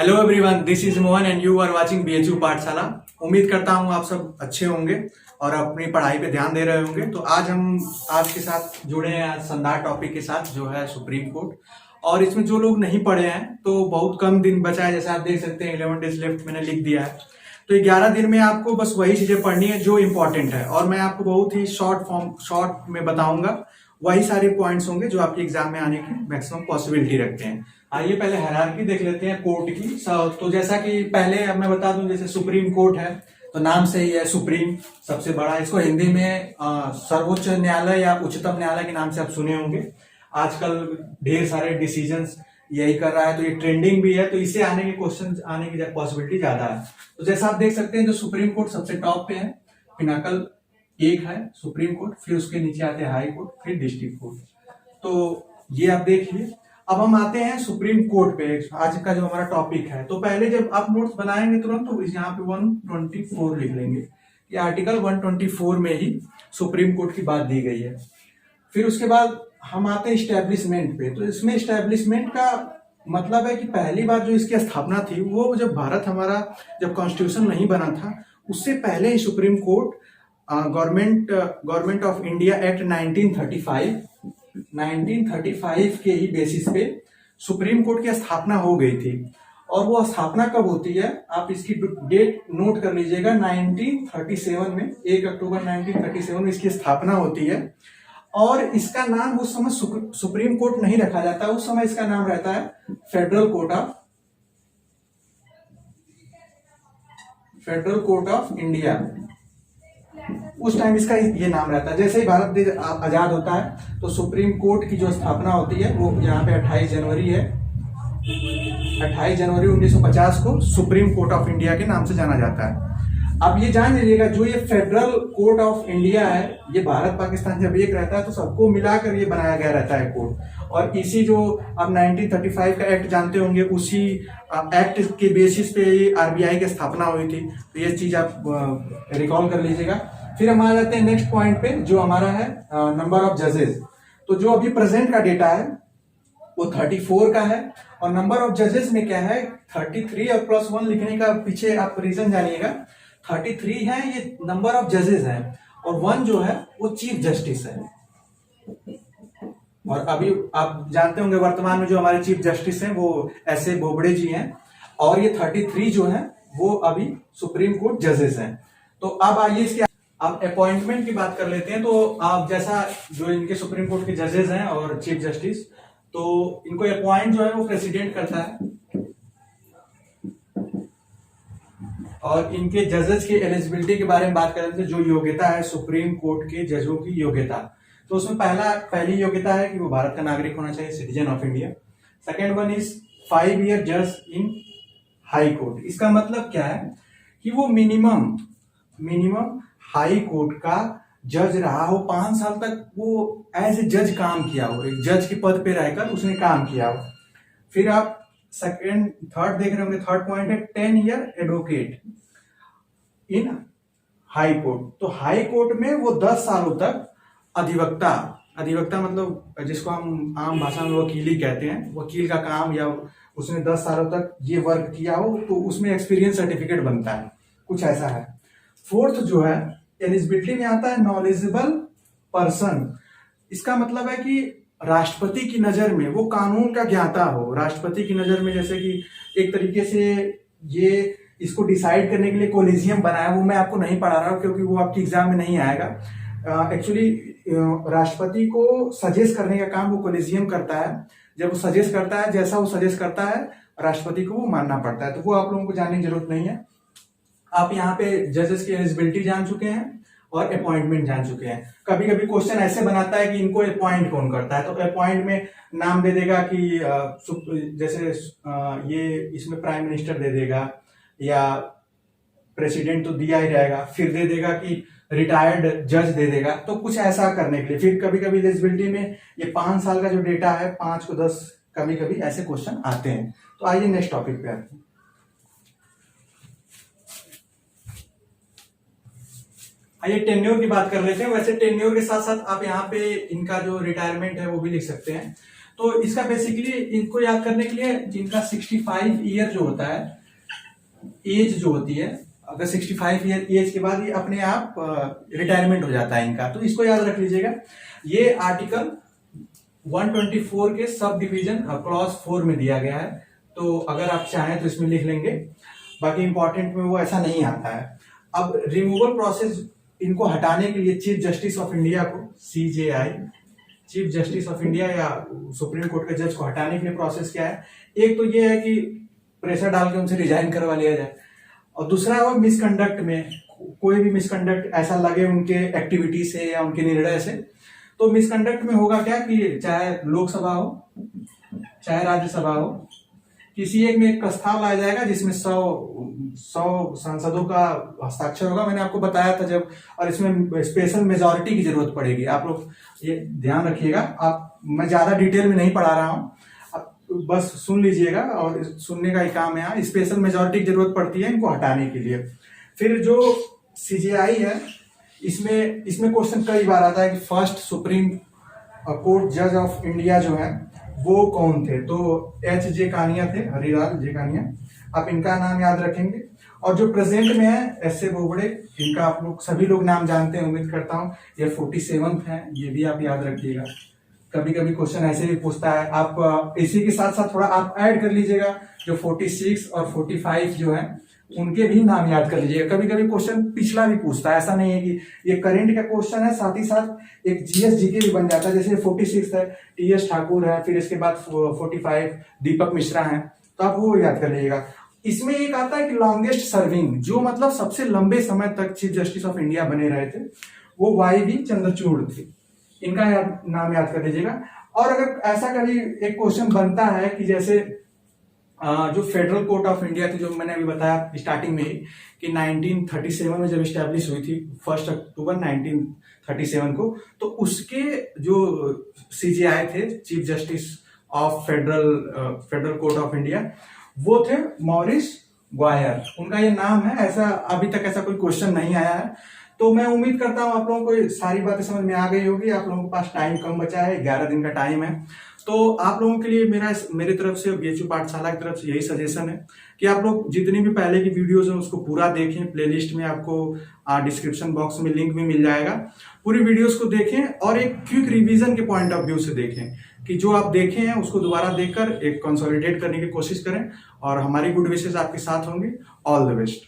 Hello everyone, this is Mohan and you are watching BHU Pathshala. उम्मीद करता हूँ आप सब अच्छे होंगे और अपनी पढ़ाई पे ध्यान दे रहे होंगे। तो आज हम आपके साथ जुड़े हैं आज शानदार टॉपिक के साथ, जो है सुप्रीम कोर्ट। और इसमें जो लोग नहीं पढ़े हैं तो बहुत कम दिन बचा है, जैसे आप देख सकते हैं 11 डेज लेफ्ट मैंने लिख दिया है। तो 11 दिन में आपको बस वही चीजें पढ़नी है जो इम्पोर्टेंट है, और मैं आपको बहुत ही शॉर्ट में बताऊंगा। वही सारे पॉइंट्स होंगे जो आपके एग्जाम में आने की मैक्सिमम पॉसिबिलिटी रखते हैं। आइए पहले हायरार्की देख लेते हैं कोर्ट की। तो जैसा कि पहले अब मैं बता दूं, जैसे सुप्रीम कोर्ट है तो नाम से ही है सुप्रीम, सबसे बड़ा। इसको हिंदी में सर्वोच्च न्यायालय या उच्चतम न्यायालय के नाम से आप सुने होंगे। आजकल ढेर सारे डिसीजंस यही कर रहा है, तो ये ट्रेंडिंग भी है, तो इसे आने के क्वेश्चन आने की पॉसिबिलिटी ज्यादा है। तो जैसा आप देख सकते हैं, जो सुप्रीम कोर्ट सबसे टॉप पे है, पिनाकल एक है सुप्रीम कोर्ट, फिर उसके नीचे आते हैं हाई कोर्ट, फिर डिस्ट्रिक्ट कोर्ट। तो ये आप देखिए। अब हम आते हैं सुप्रीम कोर्ट पे, आज का जो हमारा टॉपिक है। तो पहले जब आप नोट्स बनाएंगे तुरंत, तो यहाँ पे 124 लिख लेंगे। ये आर्टिकल 124 में ही सुप्रीम कोर्ट की बात दी गई है। फिर उसके बाद हम आते हैं स्टैब्लिशमेंट पे। तो इसमें स्टैब्लिशमेंट का मतलब है कि पहली बार जो इसकी स्थापना थी, वो जब भारत हमारा जब कॉन्स्टिट्यूशन नहीं बना था, उससे पहले ही supreme court government of India act 1935 के ही बेसिस पे सुप्रीम कोर्ट की स्थापना हो गई थी। और वो स्थापना कब होती है, आप इसकी डेट नोट कर लीजिएगा। 1937 में, 1 अक्टूबर 1937 में इसकी स्थापना होती है। और इसका नाम उस समय सुप्रीम कोर्ट नहीं रखा जाता, उस समय इसका नाम रहता है फेडरल कोर्ट ऑफ इंडिया। उस टाइम इसका ये नाम रहता है। जैसे ही भारत देश आजाद होता है, तो सुप्रीम कोर्ट की जो स्थापना होती है वो यहाँ पे 28 जनवरी है। 28 जनवरी 1950 को सुप्रीम कोर्ट ऑफ इंडिया के नाम से जाना जाता है। अब ये जान लीजिएगा, जो ये फेडरल कोर्ट ऑफ इंडिया है, ये भारत पाकिस्तान जब एक रहता है तो सबको मिलाकर ये बनाया गया रहता है कोर्ट। और इसी जो अब 1935 का एक्ट जानते होंगे, उसी एक्ट के बेसिस पे आरबीआई की स्थापना हुई थी। तो ये चीज आप रिकॉल कर लीजिएगा। फिर हम आ जाते हैं नेक्स्ट पॉइंट पे, जो हमारा है नंबर ऑफ जजेस। तो जो अभी प्रेजेंट का डेटा है वो 34 का है। और नंबर ऑफ जजेस में क्या है, 33 और +1 लिखने का पीछे आप रीजन जानिएगा। 33 है ये नंबर ऑफ जजेस है, और 1 जो है वो चीफ जस्टिस है। और अभी आप जानते होंगे वर्तमान में जो हमारे चीफ जस्टिस हैं वो एस ए बोबड़े जी हैं। और ये 33 जो है वो अभी सुप्रीम कोर्ट जजेस हैं। तो अब आइए इसके अब अपॉइंटमेंट की बात कर लेते हैं। तो आप जैसा जो इनके सुप्रीम कोर्ट के जजेस हैं और चीफ जस्टिस, तो इनको अपॉइंट जो है वो प्रेसिडेंट करता है। और इनके जजेस की एलिजिबिलिटी के बारे में बात करें तो जो योग्यता है सुप्रीम कोर्ट के जजों की योग्यता, तो उसमें पहली योग्यता है कि वो भारत का नागरिक होना चाहिए, citizen of India. Second one is 5 year जज इन हाई कोर्ट। इसका मतलब क्या है कि वो मिनिमम हाई कोर्ट का जज रहा हो, 5 साल तक वो एज ए जज काम किया हो, एक जज के पद पे रहकर उसने काम किया हो। फिर आप थर्ड देख रहे होंगे, थर्ड पॉइंट है 10 ईयर एडवोकेट इन हाई कोर्ट। तो हाई कोर्ट में वो 10 सालों तक अधिवक्ता मतलब जिसको हम आम भाषा में वकीली कहते हैं, वकील का काम, या उसने 10 सालों तक ये वर्क किया हो, तो उसमें एक्सपीरियंस सर्टिफिकेट बनता है, कुछ ऐसा है। फोर्थ जो है एलिजिबिलिटी में आता है नॉलेजेबल पर्सन। इसका मतलब है कि राष्ट्रपति की नजर में वो कानून का ज्ञाता हो। राष्ट्रपति की नजर में जैसे कि एक तरीके से ये इसको डिसाइड करने के लिए कोलिजियम बनाया, वो मैं आपको नहीं पढ़ा रहा हूँ क्योंकि वो आपके एग्जाम में नहीं आएगा। एक्चुअली राष्ट्रपति को सजेस्ट करने का काम वो कोलिजियम करता है। जब वो सजेस्ट करता है, जैसा वो सजेस्ट करता है, राष्ट्रपति को वो मानना पड़ता है। तो वो आप लोगों को जानने की जरूरत नहीं है। आप यहाँ पे जजेस की एलिजिबिलिटी जान चुके हैं और अपॉइंटमेंट जान चुके हैं। कभी कभी क्वेश्चन ऐसे बनाता है कि इनको अपॉइंट कौन करता है, तो अपॉइंट में नाम दे देगा कि जैसे ये इसमें प्राइम मिनिस्टर दे देगा, या प्रेसिडेंट तो दिया ही रहेगा, फिर दे देगा कि रिटायर्ड जज दे देगा। तो कुछ ऐसा करने के लिए फिर कभी कभी एलिजिबिलिटी में ये 5 साल का जो डेटा है, 5 को 10 कभी कभी ऐसे क्वेश्चन आते हैं। तो आइए नेक्स्ट टॉपिक पे आते हैं। आइए टेन्योर की बात कर लेते हैं। वैसे टेन्योर के साथ साथ आप यहाँ पे इनका जो रिटायरमेंट है वो भी लिख सकते हैं। तो इसका बेसिकली इनको याद करने के लिए जिनका 65 ईयर जो होता है, एज जो होती है, अगर 65 ईयर एज के बाद ये अपने आप रिटायरमेंट हो जाता है इनका, तो इसको याद रख लीजिएगा। ये आर्टिकल 124 के सब डिवीजन क्लॉज 4 में दिया गया है, तो अगर आप चाहें तो इसमें लिख लेंगे, बाकी इंपॉर्टेंट में वो ऐसा नहीं आता है। अब रिमूवल प्रोसेस, इनको हटाने के लिए चीफ जस्टिस ऑफ इंडिया को, CJI, chief justice of India या सुप्रीम कोर्ट के जज को हटाने के लिए प्रोसेस क्या है? एक तो ये है कि प्रेशर डाल के उनसे रिजाइन करवा लिया जाए, और दूसरा वो मिसकंडक्ट में कोई भी मिसकंडक्ट ऐसा लगे उनके एक्टिविटी से या उनके निर्णय से, तो मिसकंडक्ट में होगा क्या कि चाहे लोकसभा हो चाहे राज्यसभा हो, किसी एक में एक प्रस्ताव लाया जाएगा जिसमें 100 सांसदों का हस्ताक्षर होगा, मैंने आपको बताया था जब, और इसमें स्पेशल मेजॉरिटी की जरूरत पड़ेगी। आप लोग ये ध्यान रखिएगा, आप, मैं ज्यादा डिटेल में नहीं पढ़ा रहा हूँ, आप बस सुन लीजिएगा, और सुनने का ही काम है। यहाँ स्पेशल मेजॉरिटी की जरूरत पड़ती है इनको हटाने के लिए। फिर जो CJI है, इसमें क्वेश्चन कई बार आता है कि फर्स्ट सुप्रीम कोर्ट जज ऑफ इंडिया जो है वो कौन थे? तो HJ कानिया थे, हरिलाल जे कानिया, आप इनका नाम याद रखेंगे। और जो प्रेजेंट में है SA बोबड़े, इनका आप लोग सभी लोग नाम जानते हैं, उम्मीद करता हूँ। ये 47th है, ये भी आप याद रखिएगा। कभी कभी क्वेश्चन ऐसे भी पूछता है, आप इसी के साथ साथ थोड़ा आप ऐड कर लीजिएगा, जो 46 और 45 जो है उनके भी नाम याद कर लीजिएगा। कभी कभी क्वेश्चन पिछला भी पूछता है, ऐसा नहीं है कि ये करंट का क्वेश्चन है, साथ ही साथ एक GS GK भी बन जाता है। जैसे 46 है TS ठाकुर है, फिर इसके बाद 45 दीपक मिश्रा है, तो आप वो याद कर लीजिएगा। इसमें एक आता है कि लॉन्गेस्ट सर्विंग, जो मतलब सबसे लंबे समय तक चीफ जस्टिस ऑफ इंडिया बने रहे थे, वो YV चंद्रचूड़ थे, इनका नाम याद कर लीजिएगा। और अगर ऐसा कभी एक क्वेश्चन बनता है कि जैसे जो फेडरल कोर्ट ऑफ इंडिया थी, जो मैंने अभी बताया स्टार्टिंग में ही कि 1937 में जब स्टैब्लिश हुई थी, 1 अक्टूबर 1937 को, तो उसके जो CJI थे, chief justice of federal court of India, वो थे मॉरिस ग्वायर, उनका ये नाम है। ऐसा अभी तक ऐसा कोई क्वेश्चन नहीं आया है, तो मैं उम्मीद करता हूँ आप लोगों को सारी बातें समझ में आ गई होगी। आप लोगों के पास टाइम कम बचा है, 11 दिन का टाइम है, तो आप लोगों के लिए मेरी तरफ से, BHU पाठशाला की तरफ से यही सजेशन है कि आप लोग जितनी भी पहले की वीडियोस हैं उसको पूरा देखें। प्लेलिस्ट में आपको डिस्क्रिप्शन बॉक्स में लिंक भी मिल जाएगा, पूरी वीडियोस को देखें और एक क्विक रिवीजन के पॉइंट ऑफ व्यू से देखें कि जो आप देखे हैं उसको दोबारा देखकर एक कंसोलिडेट करने की कोशिश करें, और हमारी गुड विशेस आपके साथ होंगी। All the best.